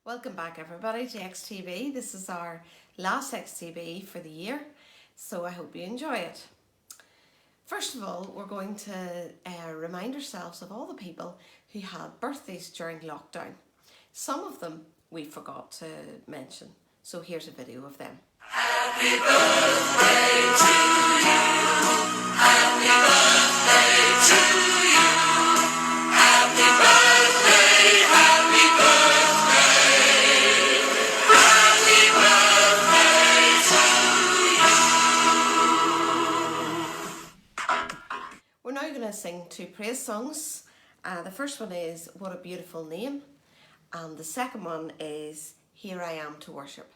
Welcome back everybody to XTB. This is our last XTB for the year, so I hope you enjoy it. First of all, we're going to remind ourselves of all the people who had birthdays during lockdown. Some of them we forgot to mention, so here's a video of them. Happy birthday to you. Happy birthday to you. Happy birthday, happy birthday. Happy birthday to you. We're now going to sing two praise songs. The first one is What a Beautiful Name, and the second one is Here I Am to Worship.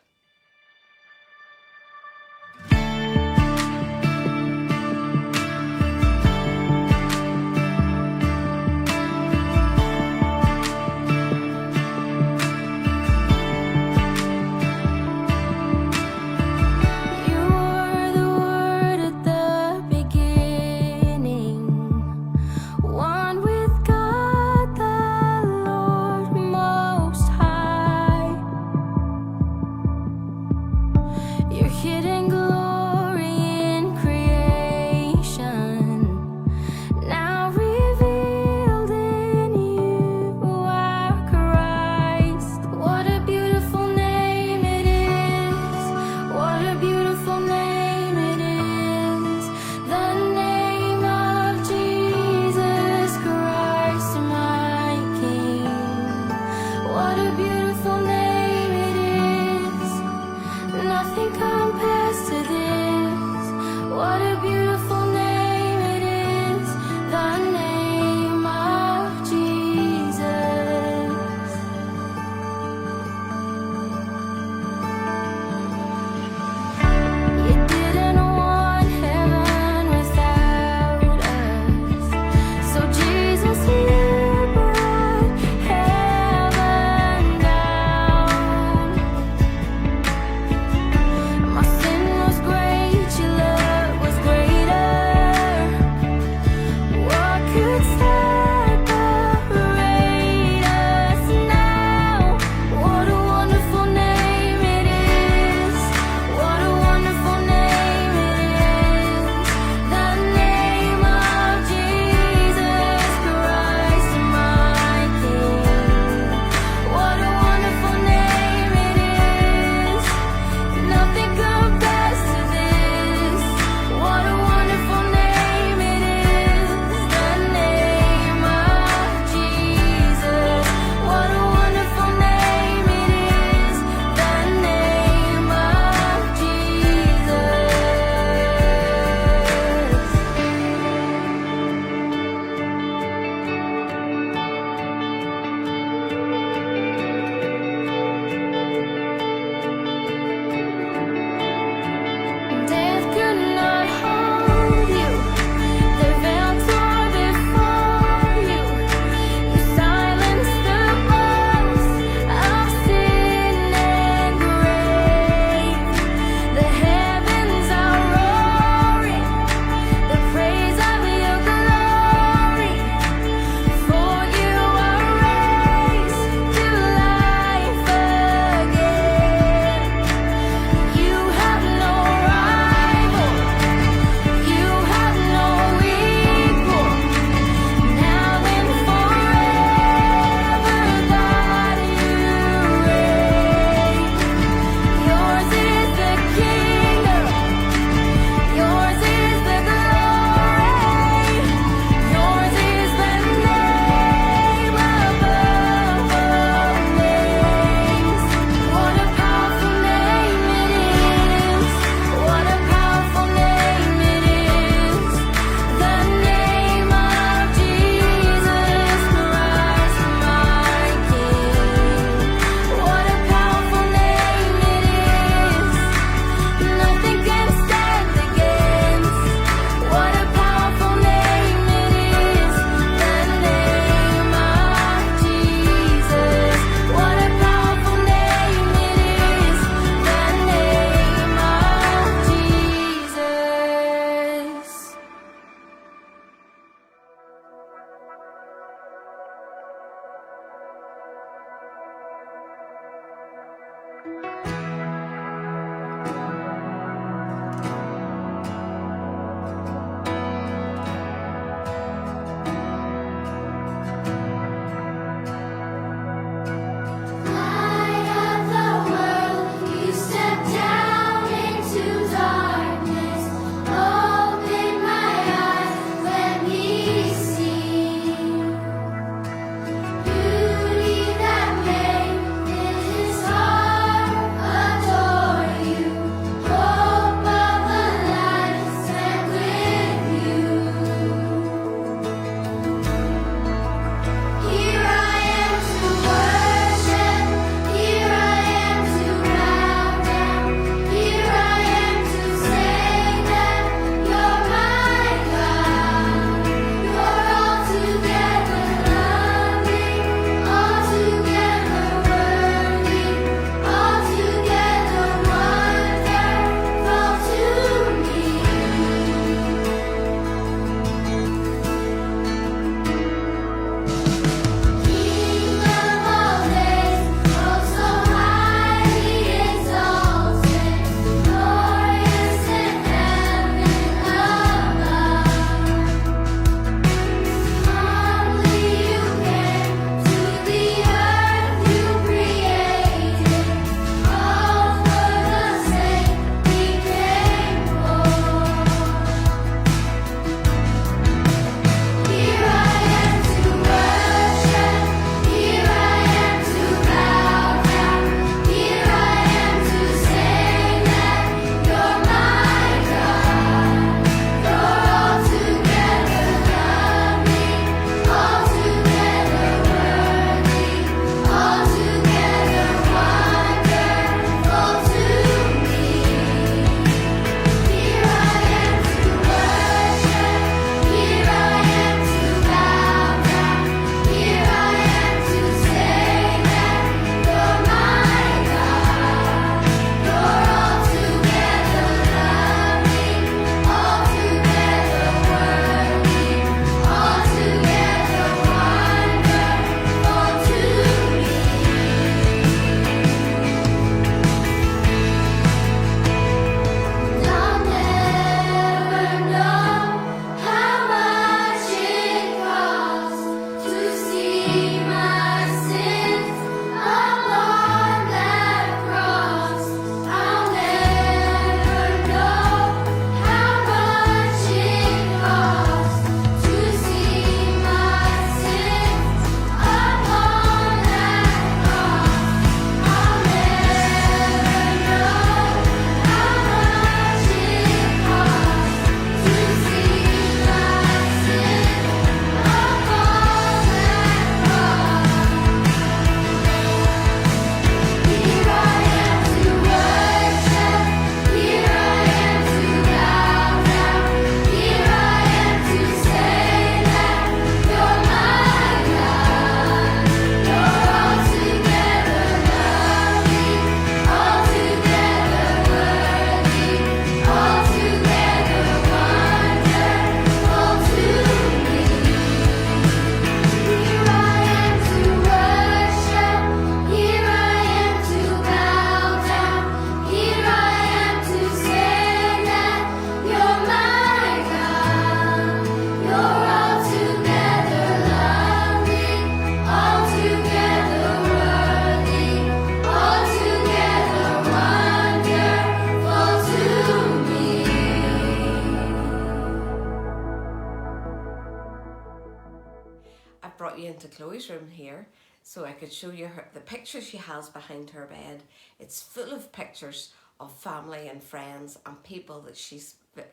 brought you into Chloe's room here so I could show you the pictures she has behind her bed. It's full of pictures of family and friends and people that she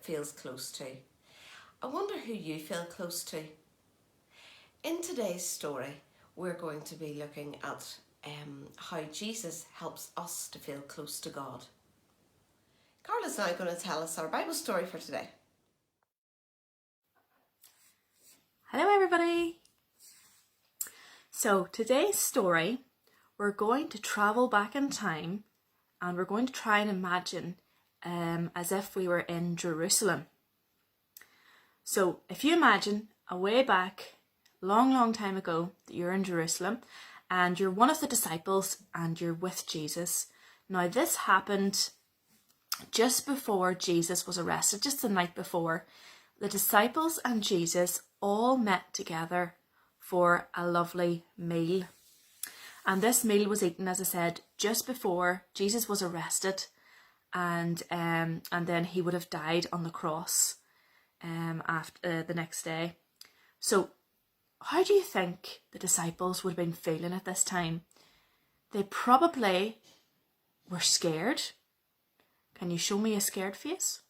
feels close to. I wonder who you feel close to. In today's story, we're going to be looking at how Jesus helps us to feel close to God. Carla's now going to tell us our Bible story for today. Hello everybody! So today's story, we're going to travel back in time and we're going to try and imagine as if we were in Jerusalem. So if you imagine a way back, long time ago, that you're in Jerusalem and you're one of the disciples and you're with Jesus, Now this happened just before Jesus was arrested, just the night before. The disciples and Jesus all met together for a lovely meal. And this meal was eaten, as I said, just before Jesus was arrested, and then he would have died on the cross after the next day. So how do you think the disciples would have been feeling at this time? They probably were scared. Can you show me a scared face?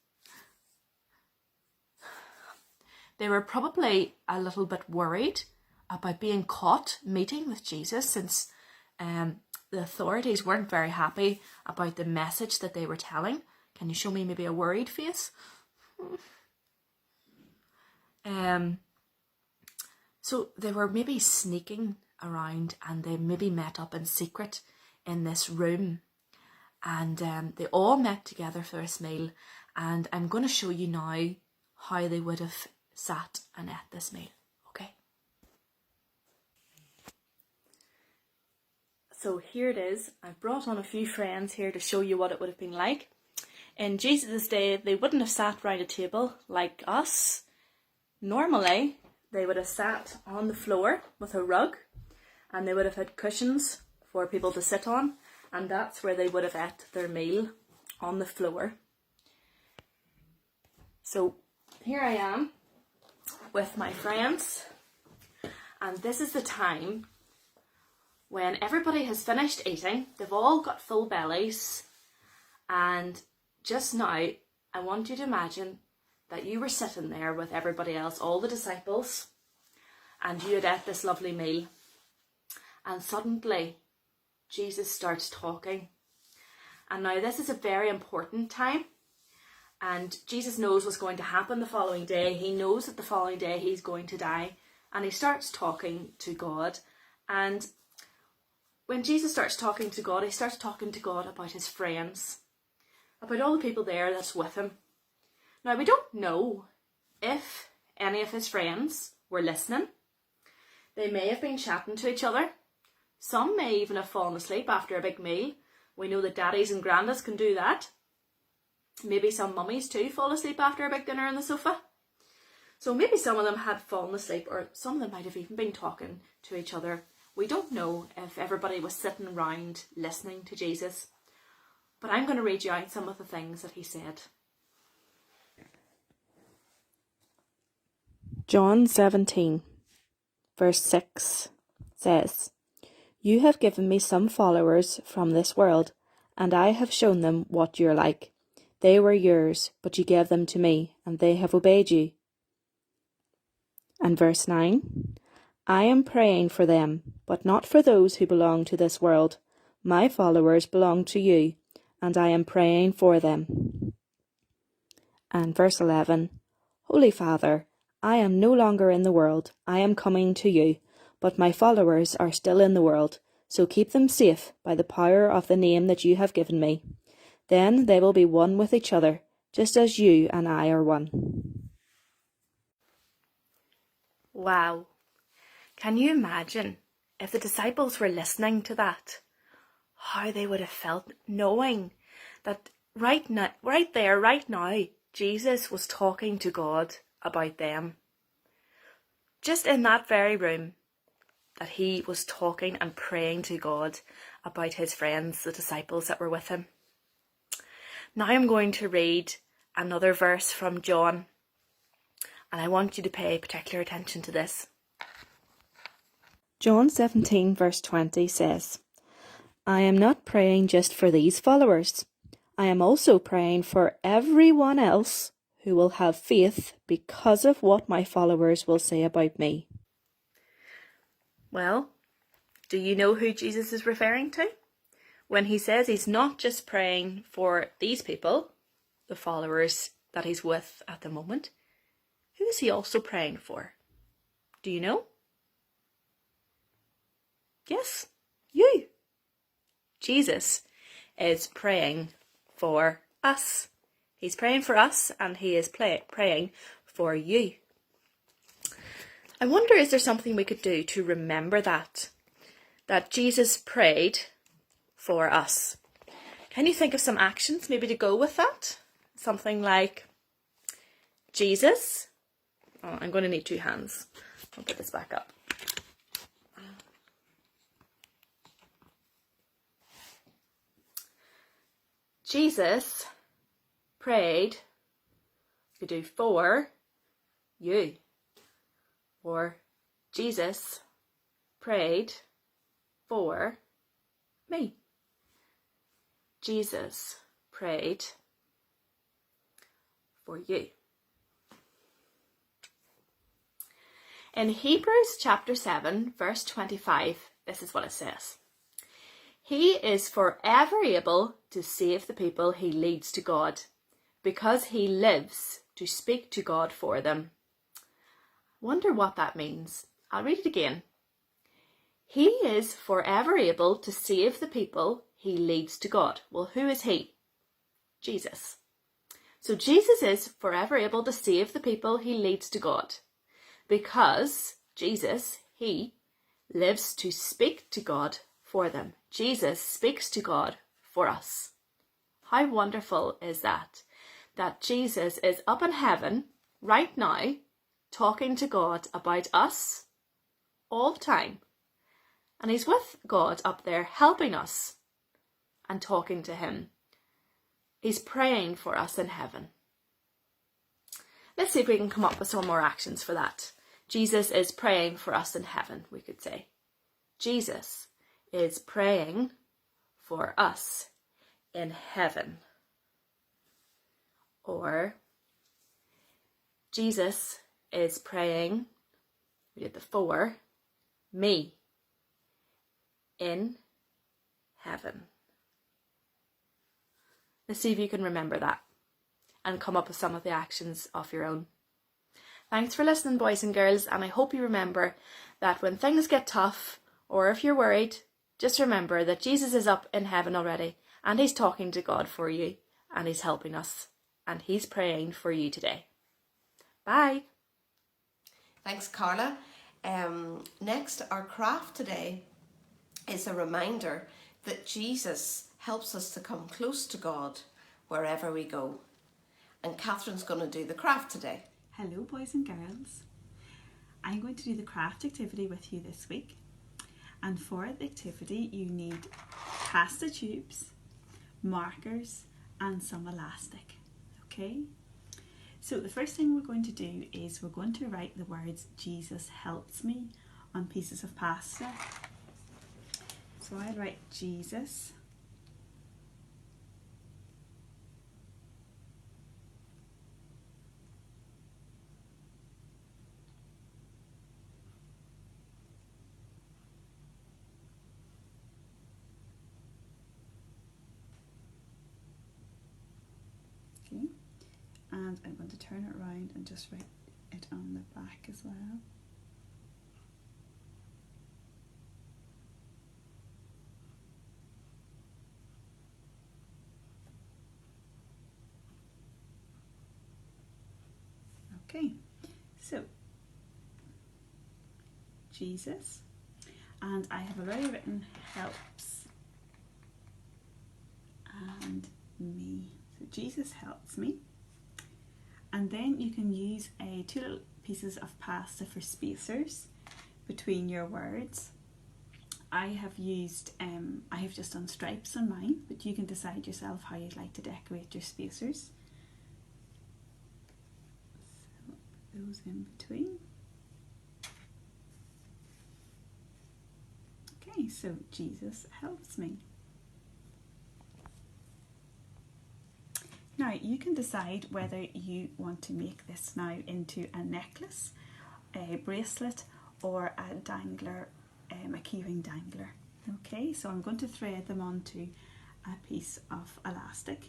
They were probably a little bit worried about being caught meeting with Jesus, since the authorities weren't very happy about the message that they were telling. Can you show me maybe a worried face? So they were maybe sneaking around, and they maybe met up in secret in this room, and they all met together for this meal. And I'm going to show you now how they would have sat and ate this meal. Okay. So here it is. I've brought on a few friends here to show you what it would have been like. In Jesus' day, they wouldn't have sat round a table like us. Normally, they would have sat on the floor with a rug, and they would have had cushions for people to sit on, and that's where they would have ate their meal, on the floor. So here I am with my friends, and this is the time when everybody has finished eating. They've all got full bellies, and just now I want you to imagine that you were sitting there with everybody else, all the disciples, and you had ate this lovely meal, and suddenly Jesus starts talking. And now this is a very important time, and Jesus knows what's going to happen the following day. He knows that the following day he's going to die, and he starts talking to God. And when Jesus starts talking to God, he starts talking to God about his friends, about all the people there that's with him. Now, we don't know if any of his friends were listening. They may have been chatting to each other. Some may even have fallen asleep after a big meal. We know that daddies and grandads can do that. Maybe some mummies too fall asleep after a big dinner on the sofa. So maybe some of them had fallen asleep, or some of them might have even been talking to each other. We don't know if everybody was sitting around listening to Jesus. But I'm going to read you out some of the things that he said. John 17, verse 6 says, "You have given me some followers from this world, and I have shown them what you're like. They were yours, but you gave them to me, and they have obeyed you." And verse 9, "I am praying for them, but not for those who belong to this world. My followers belong to you, and I am praying for them." And verse 11, "Holy Father, I am no longer in the world. I am coming to you, but my followers are still in the world, so keep them safe by the power of the name that you have given me. Then they will be one with each other, just as you and I are one." Wow. Can you imagine if the disciples were listening to that? How they would have felt knowing that right there, right now, Jesus was talking to God about them. Just in that very room, that he was talking and praying to God about his friends, the disciples that were with him. Now I'm going to read another verse from John, and I want you to pay particular attention to this. John 17 verse 20 says, "I am not praying just for these followers. I am also praying for everyone else who will have faith because of what my followers will say about me." Well, do you know who Jesus is referring to? When he says he's not just praying for these people, the followers that he's with at the moment, who is he also praying for? Do you know? Yes, you. Jesus is praying for us. He's praying for us, and he is praying for you. I wonder, is there something we could do to remember that Jesus prayed for us? Can you think of some actions maybe to go with that? Something like Jesus. Oh, I'm going to need 2 hands. I'll put this back up. Jesus prayed, you could do for you. Or Jesus prayed for me. Jesus prayed for you. In Hebrews chapter 7, verse 25, this is what it says. He is forever able to save the people he leads to God, because he lives to speak to God for them. Wonder what that means. I'll read it again. He is forever able to save the people he leads to God. Well, who is he? Jesus. So Jesus is forever able to save the people he leads to God, because Jesus, he lives to speak to God for them. Jesus speaks to God for us. How wonderful is that? That Jesus is up in heaven right now talking to God about us all the time. And he's with God up there helping us and talking to him. He's praying for us in heaven. Let's see if we can come up with some more actions for that. Jesus is praying for us in heaven, we could say. Jesus is praying for us in heaven. Or Jesus is praying, we did the for, me in heaven. Let's see if you can remember that and come up with some of the actions of your own. Thanks for listening, boys and girls, and I hope you remember that when things get tough, or if you're worried, just remember that Jesus is up in heaven already, and he's talking to God for you, and he's helping us, and he's praying for you today. Bye. Thanks, Carla. Next, our craft today is a reminder that Jesus helps us to come close to God wherever we go. And Catherine's going to do the craft today. Hello, boys and girls. I'm going to do the craft activity with you this week. And for the activity, you need pasta tubes, markers, and some elastic. Okay? So the first thing we're going to do is we're going to write the words Jesus helps me on pieces of pasta. So I'll write Jesus. Okay. And I'm going to turn it around and just write it on the back as well. Okay, so Jesus, and I have already written helps and me. So Jesus helps me. And then you can use two little pieces of pasta for spacers between your words. I have just done stripes on mine, but you can decide yourself how you'd like to decorate your spacers. So those in between. Okay, so Jesus helps me. Now you can decide whether you want to make this now into a necklace, a bracelet, or a dangler, a keyring dangler. Okay, so I'm going to thread them onto a piece of elastic.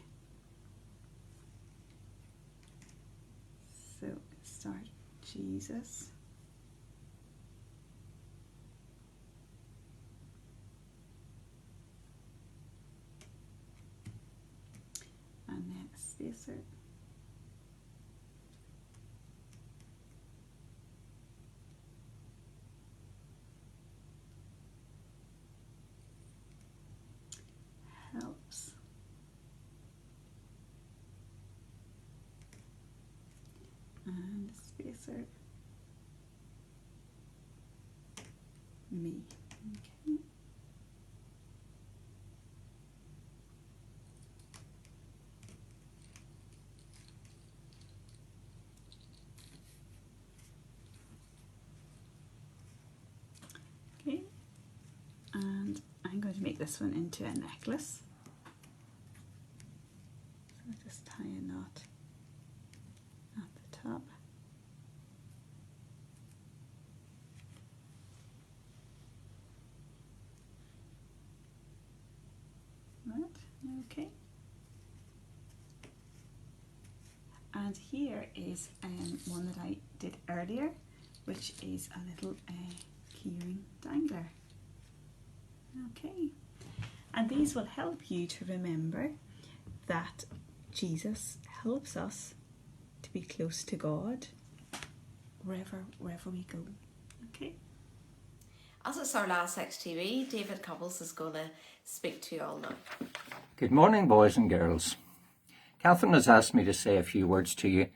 So start Jesus. And then a spacer. Helps closer. Me. Okay. Okay, and I'm going to make this one into a necklace. So I just tie a knot at the top. Right, okay. And here is one that I did earlier, which is a little keyring dangler. Okay, and these will help you to remember that Jesus helps us to be close to God wherever we go. Okay. As it's our last XTB, David Couples is going to speak to you all now. Good morning, boys and girls. Catherine has asked me to say a few words to you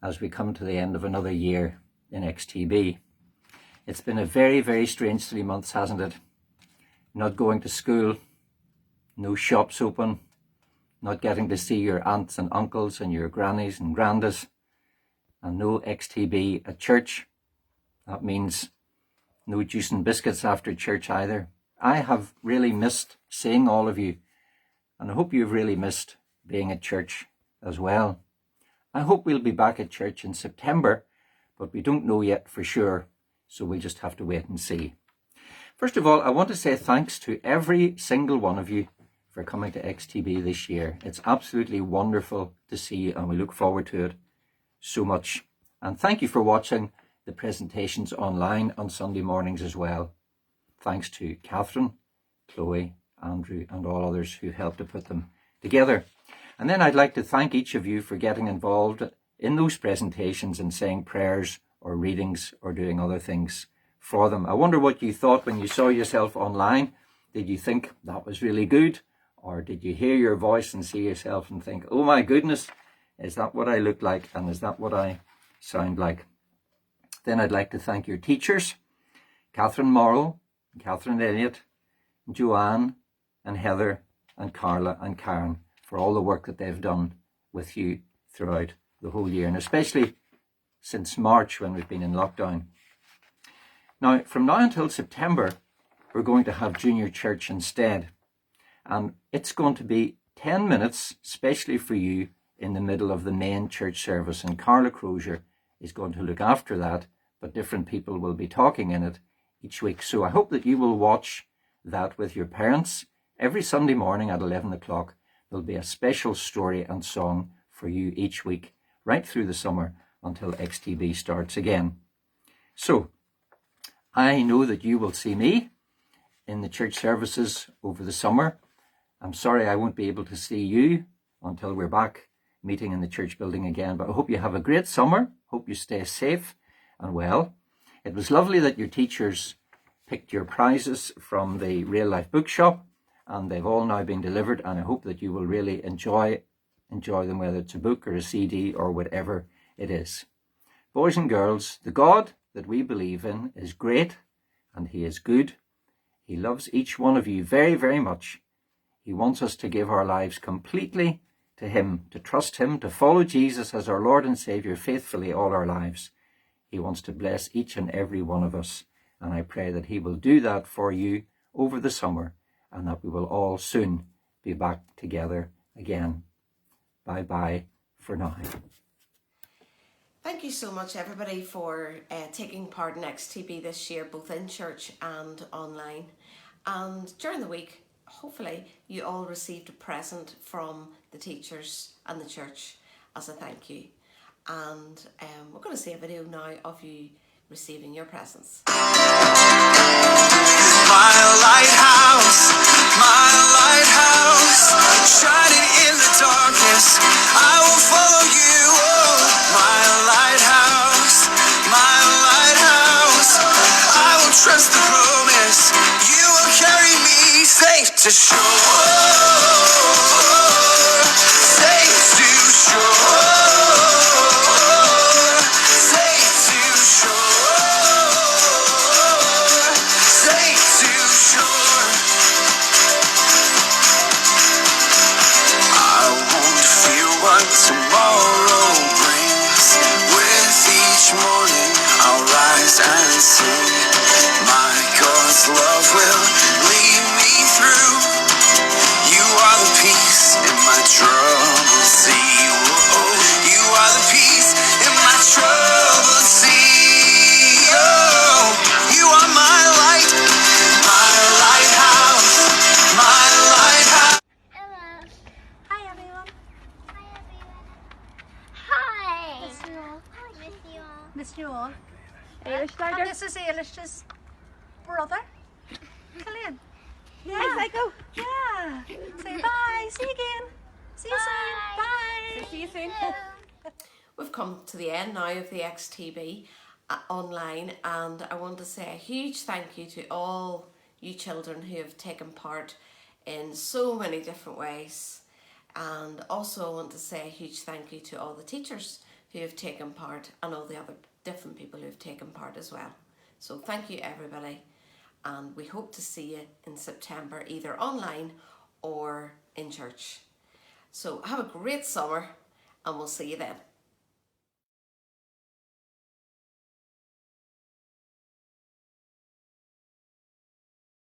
as we come to the end of another year in XTB. It's been a very, very strange 3 months, hasn't it? Not going to school, no shops open, not getting to see your aunts and uncles and your grannies and grandas, and no XTB at church. That means no juice and biscuits after church either. I have really missed seeing all of you, and I hope you've really missed being at church as well. I hope we'll be back at church in September, but we don't know yet for sure, so we'll just have to wait and see. First of all, I want to say thanks to every single one of you for coming to XTB this year. It's absolutely wonderful to see you, and we look forward to it so much. And thank you for watching the presentations online on Sunday mornings as well. Thanks to Catherine, Chloe, Andrew, and all others who helped to put them together. And then I'd like to thank each of you for getting involved in those presentations and saying prayers or readings or doing other things for them. I wonder what you thought when you saw yourself online. Did you think that was really good? Or did you hear your voice and see yourself and think, oh my goodness, is that what I look like? And is that what I sound like? Then I'd like to thank your teachers, Catherine Morrow, Catherine Elliott, Joanne and Heather and Carla and Karen for all the work that they've done with you throughout the whole year, and especially since March when we've been in lockdown. Now, from now until September, we're going to have junior church instead. And it's going to be 10 minutes, especially for you, in the middle of the main church service. And Carla Crozier is going to look after that, but different people will be talking in it each week. So I hope that you will watch that with your parents. Every Sunday morning at 11 o'clock, there'll be a special story and song for you each week, right through the summer until XTB starts again. So, I know that you will see me in the church services over the summer. I'm sorry I won't be able to see you until we're back meeting in the church building again, but I hope you have a great summer. Hope you stay safe and well. It was lovely that your teachers picked your prizes from the Real Life Bookshop, and they've all now been delivered, and I hope that you will really enjoy them, whether it's a book or a CD or whatever it is. Boys and girls, the God that we believe in is great, and he is good. He loves each one of you very, very much. He wants us to give our lives completely to him, to trust him, to follow Jesus as our Lord and Saviour faithfully all our lives. He wants to bless each and every one of us, and I pray that he will do that for you over the summer, and that we will all soon be back together again. Bye-bye for now. Thank you so much, everybody, for taking part in XTB this year, both in church and online. And during the week, hopefully, you all received a present from the teachers and the church as a thank you. And we're going to see a video now of you receiving your presents. My lighthouse, shining in the darkness, I will follow you. Oh, my lighthouse, I will trust the promise. You will carry me safe to shore, safe to shore, safe to morning I'll rise and sing. My God's love will lead me through. You are the peace in my troubled sea. Whoa, you are the peace in my troubled sea. Oh, you are my light, my lighthouse, my lighthouse. Hello. Hi everyone. Hi everyone. Hi. Miss you all. Miss you all. Miss you all. Eilish And Tiger. this is Eilish's brother, Cillian. Yeah. Hi, Psycho. Yeah. Say bye. See you again. See you soon. Bye. See you soon. We've come to the end now of the XTB online, and I want to say a huge thank you to all you children who have taken part in so many different ways. And also I want to say a huge thank you to all the teachers who have taken part and all the other different people who have taken part as well. So thank you everybody, and we hope to see you in September either online or in church. So have a great summer and we'll see you then.